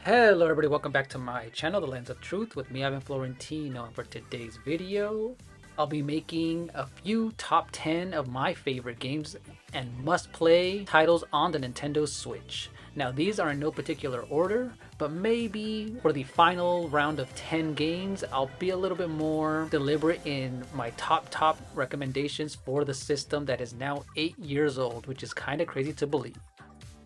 Hello everybody, welcome back to my channel, The Lens of Truth, with me, Ivan Florentino, and for today's video, I'll be making a few top 10 of my favorite games and must-play titles on the Nintendo Switch. Now these are in no particular order, but maybe for the final round of 10 games, I'll be a little bit more deliberate in my top recommendations for the system that is now 8 years old, which is kind of crazy to believe.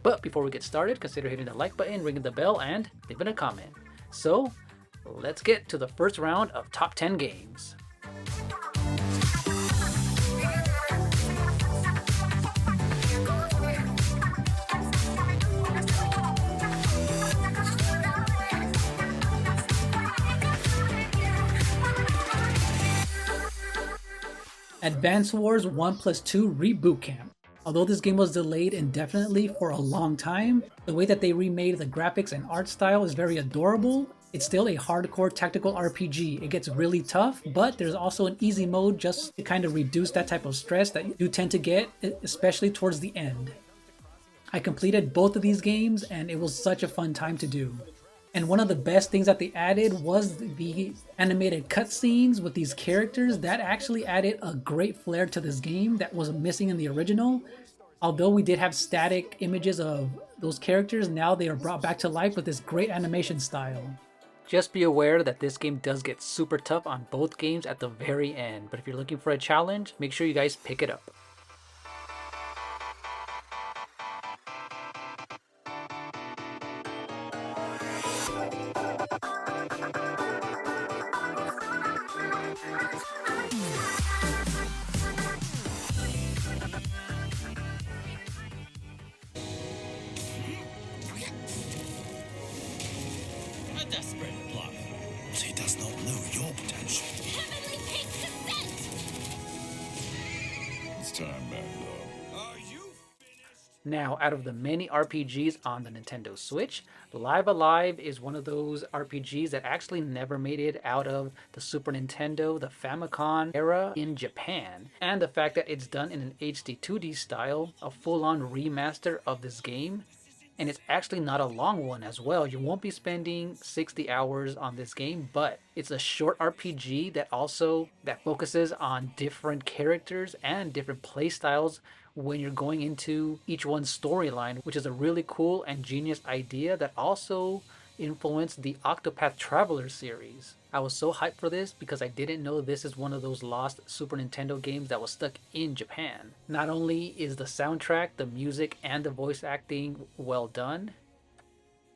But before we get started, consider hitting the like button, ringing the bell, and leaving a comment. So, let's get to the first round of top 10 games. Advance Wars 1+2 Reboot Camp. Although this game was delayed indefinitely for a long time, the way that they remade the graphics and art style is very adorable. It's still a hardcore tactical RPG. It gets really tough, but there's also an easy mode just to kind of reduce that type of stress that you tend to get, especially towards the end. I completed both of these games and it was such a fun time to do. And one of the best things that they added was the animated cutscenes with these characters. That actually added a great flair to this game that was missing in the original. Although we did have static images of those characters, now they are brought back to life with this great animation style. Just be aware that this game does get super tough on both games at the very end, but if you're looking for a challenge, make sure you guys pick it up. A desperate bluff. He does not know your potential. Heavenly Peak's descent! It's time back, love. Are you finished? Now, out of the many RPGs on the Nintendo Switch, Live Alive is one of those RPGs that actually never made it out of the Super Nintendo, the Famicom era in Japan. And the fact that it's done in an HD 2D style, a full-on remaster of this game, and it's actually not a long one as well. You won't be spending 60 hours on this game, but it's a short RPG that focuses on different characters and different play styles when you're going into each one's storyline, which is a really cool and genius idea that also influenced the Octopath Traveler series. I was so hyped for this because I didn't know this is one of those lost Super Nintendo games that was stuck in Japan. Not only is the soundtrack, the music, and the voice acting well done,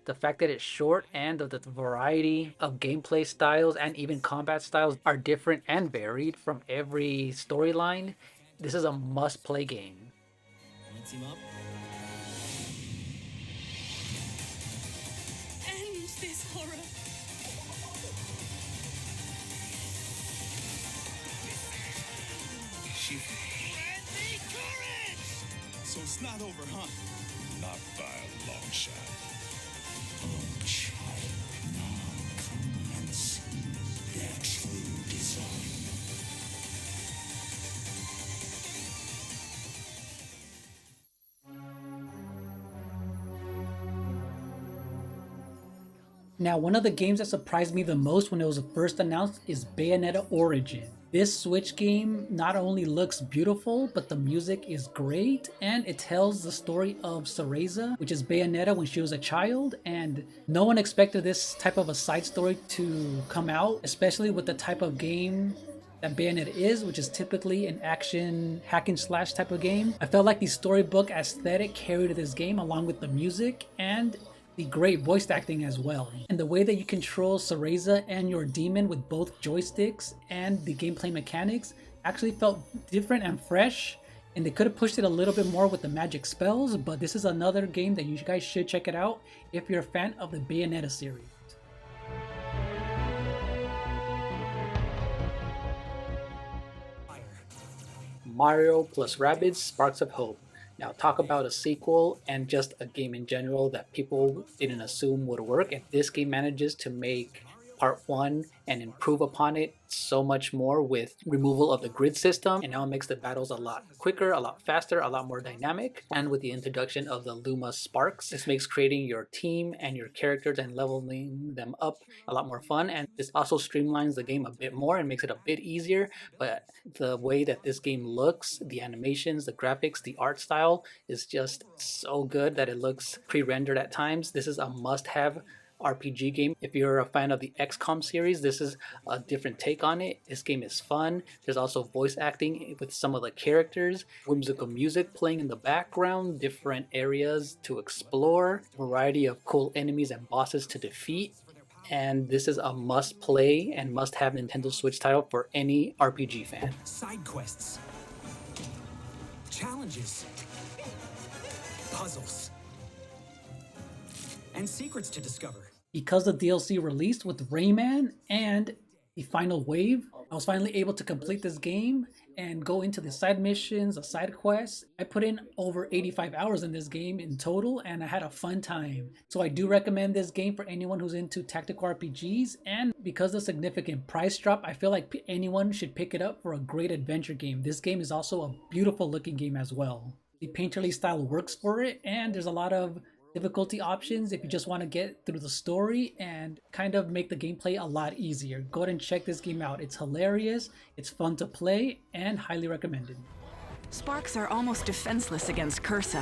the fact that it's short and the variety of gameplay styles and even combat styles are different and varied from every storyline, this is a must-play game. Wanna team up? End this horror! And the courage! So it's not over, huh? Not by a long shot. Oh, child, now come and see their true design. Now, one of the games that surprised me the most when it was first announced is Bayonetta Origin. This Switch game not only looks beautiful, but the music is great, and it tells the story of Cereza, which is Bayonetta when she was a child, and no one expected this type of a side story to come out, especially with the type of game that Bayonetta is, which is typically an action hack and slash type of game. I felt like the storybook aesthetic carried this game along with the music and the great voice acting as well. And the way that you control Cereza and your demon with both joysticks and the gameplay mechanics actually felt different and fresh, and they could have pushed it a little bit more with the magic spells, but this is another game that you guys should check it out if you're a fan of the Bayonetta series. Mario plus Rabbids Sparks of Hope. Now, talk about a sequel and just a game in general that people didn't assume would work, and this game manages to make part 1 and improve upon it so much more with removal of the grid system, and now it makes the battles a lot quicker, a lot faster, a lot more dynamic, and with the introduction of the Luma Sparks, this makes creating your team and your characters and leveling them up a lot more fun, and this also streamlines the game a bit more and makes it a bit easier. But the way that this game looks, the animations, the graphics, the art style is just so good that it looks pre-rendered at times. This is a must-have RPG game. If you're a fan of the XCOM series, this is a different take on it. This game is fun. There's also voice acting with some of the characters, whimsical music playing in the background, different areas to explore, variety of cool enemies and bosses to defeat. And this is a must play and must have Nintendo Switch title for any RPG fan. Side quests, challenges, puzzles, and secrets to discover. Because the DLC released with Rayman and the final wave, I was finally able to complete this game and go into the side missions, the side quests. I put in over 85 hours in this game in total, and I had a fun time. So I do recommend this game for anyone who's into tactical RPGs, and because of the significant price drop, I feel like anyone should pick it up for a great adventure game. This game is also a beautiful looking game as well. The painterly style works for it, and there's a lot of difficulty options if you just want to get through the story and kind of make the gameplay a lot easier. Go ahead and check this game out. It's hilarious, it's fun to play, and highly recommended. Sparks are almost defenseless against Cursa.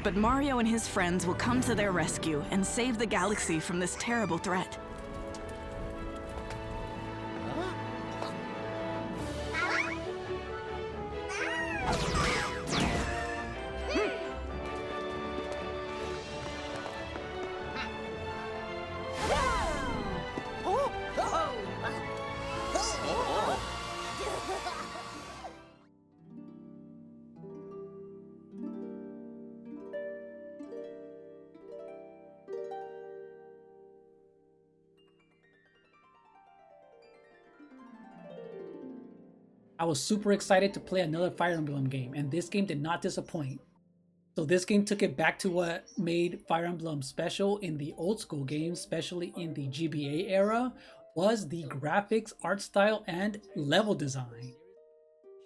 But Mario and his friends will come to their rescue and save the galaxy from this terrible threat. I was super excited to play another Fire Emblem game, and this game did not disappoint. So this game took it back to what made Fire Emblem special in the old school games, especially in the GBA era, was the graphics, art style, and level design.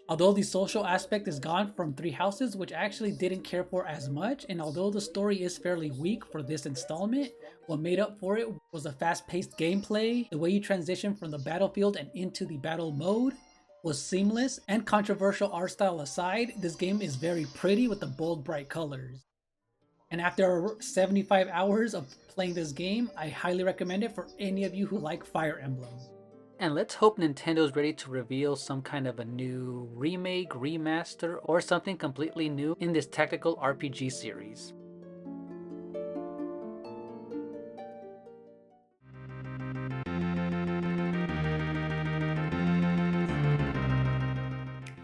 Although the social aspect is gone from Three Houses, which I actually didn't care for as much, and although the story is fairly weak for this installment, what made up for it was the fast-paced gameplay, the way you transition from the battlefield and into the battle mode was seamless, and controversial art style aside, this game is very pretty with the bold, bright colors. And after 75 hours of playing this game, I highly recommend it for any of you who like Fire Emblem. And let's hope Nintendo's ready to reveal some kind of a new remake, remaster, or something completely new in this tactical RPG series.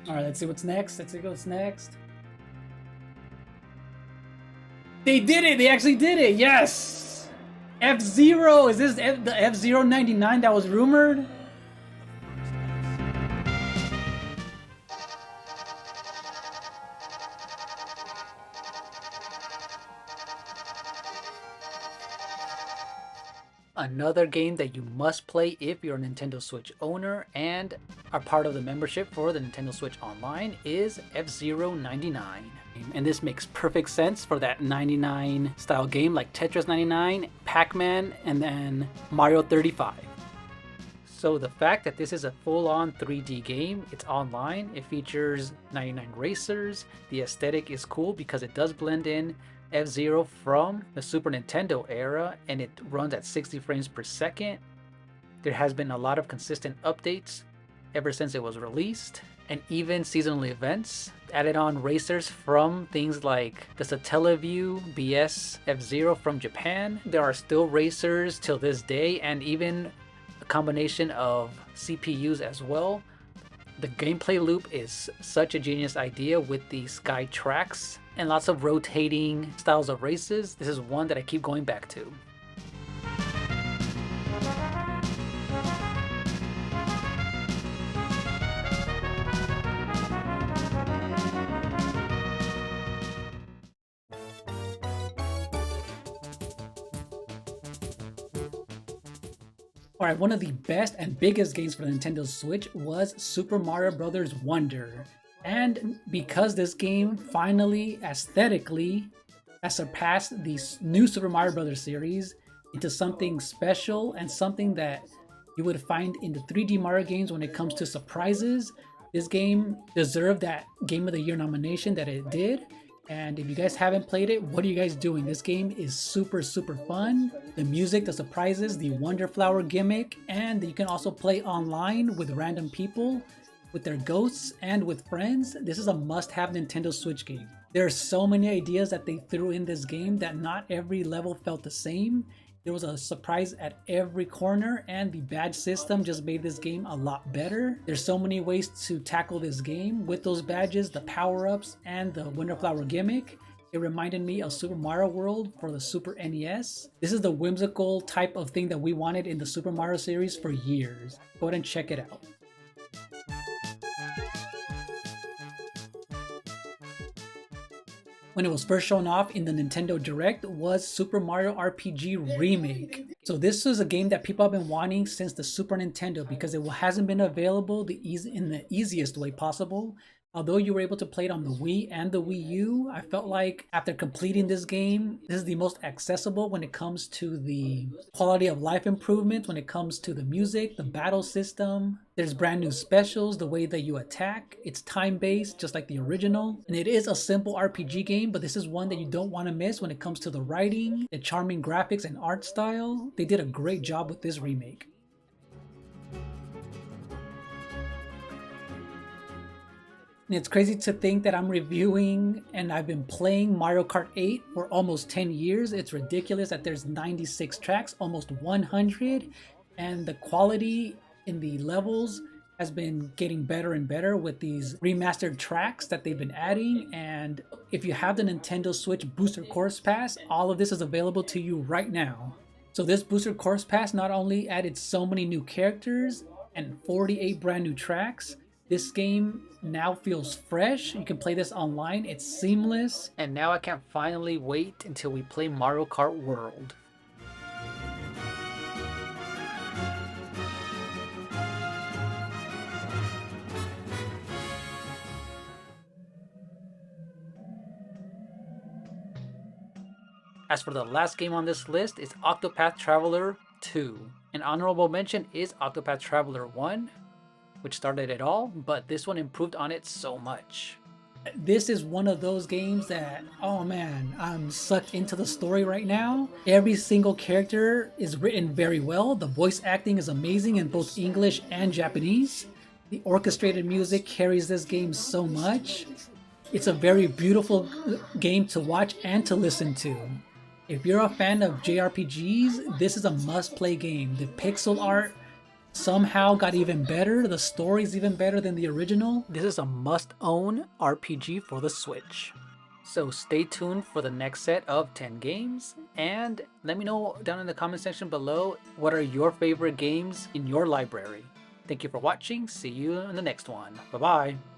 Alright, let's see what's next. Let's see what's next. They did it! They actually did it! Yes! F-Zero! Is this the F-Zero 99 that was rumored? Another game that you must play if you're a Nintendo Switch owner and are part of the membership for the Nintendo Switch Online is F-Zero 99. And this makes perfect sense for that 99 style game like Tetris 99, Pac-Man, and then Mario 35. So the fact that this is a full-on 3D game, it's online, it features 99 racers, the aesthetic is cool because it does blend in F-Zero from the Super Nintendo era, and it runs at 60 frames per second. There has been a lot of consistent updates ever since it was released, and even seasonal events added on racers from things like the Satellaview BS F-Zero from Japan. There are still racers till this day, and even a combination of CPUs as well. The gameplay loop is such a genius idea with the sky tracks and lots of rotating styles of races. This is one that I keep going back to. Alright, one of the best and biggest games for the Nintendo Switch was Super Mario Bros. Wonder. And because this game finally, aesthetically, has surpassed the new Super Mario Bros. Series into something special and something that you would find in the 3D Mario games when it comes to surprises, this game deserved that Game of the Year nomination that it did. And if you guys haven't played it, what are you guys doing? This game is super fun. The music, the surprises, the Wonder Flower gimmick, and you can also play online with random people, with their ghosts, and with friends. This is a must-have Nintendo Switch game. There are so many ideas that they threw in this game that not every level felt the same. There was a surprise at every corner, and the badge system just made this game a lot better. There's so many ways to tackle this game with those badges, the power-ups, and the Wonder Flower gimmick. It reminded me of Super Mario World for the Super NES. This is the whimsical type of thing that we wanted in the Super Mario series for years. Go ahead and check it out. When it was first shown off in the Nintendo Direct was Super Mario RPG Remake. So this is a game that people have been wanting since the Super Nintendo because it hasn't been available in the easiest way possible. Although you were able to play it on the Wii and the Wii U, I felt like after completing this game, this is the most accessible when it comes to the quality of life improvement, when it comes to the music, the battle system. There's brand new specials, the way that you attack. It's time-based, just like the original. And it is a simple RPG game, but this is one that you don't want to miss when it comes to the writing, the charming graphics and art style. They did a great job with this remake. And it's crazy to think that I'm reviewing and I've been playing Mario Kart 8 for almost 10 years. It's ridiculous that there's 96 tracks, almost 100, and the quality in the levels has been getting better and better with these remastered tracks that they've been adding. And if you have the Nintendo Switch Booster Course Pass, all of this is available to you right now. So this Booster Course Pass not only added so many new characters and 48 brand new tracks, this game now feels fresh. You can play this online. It's seamless. And now I can't finally wait until we play Mario Kart World. As for the last game on this list is Octopath Traveler 2. An honorable mention is Octopath Traveler 1, which started it all, but this one improved on it so much. This is one of those games that, oh man, I'm sucked into the story right now. Every single character is written very well. The voice acting is amazing in both English and Japanese. The orchestrated music carries this game so much. It's a very beautiful game to watch and to listen to. If you're a fan of JRPGs, this is a must-play game. The pixel art somehow got even better. The story's even better than the original. This is a must-own RPG for the Switch. So stay tuned for the next set of 10 games, and let me know down in the comment section below what are your favorite games in your library. Thank you for watching. See you in the next one. Bye-bye.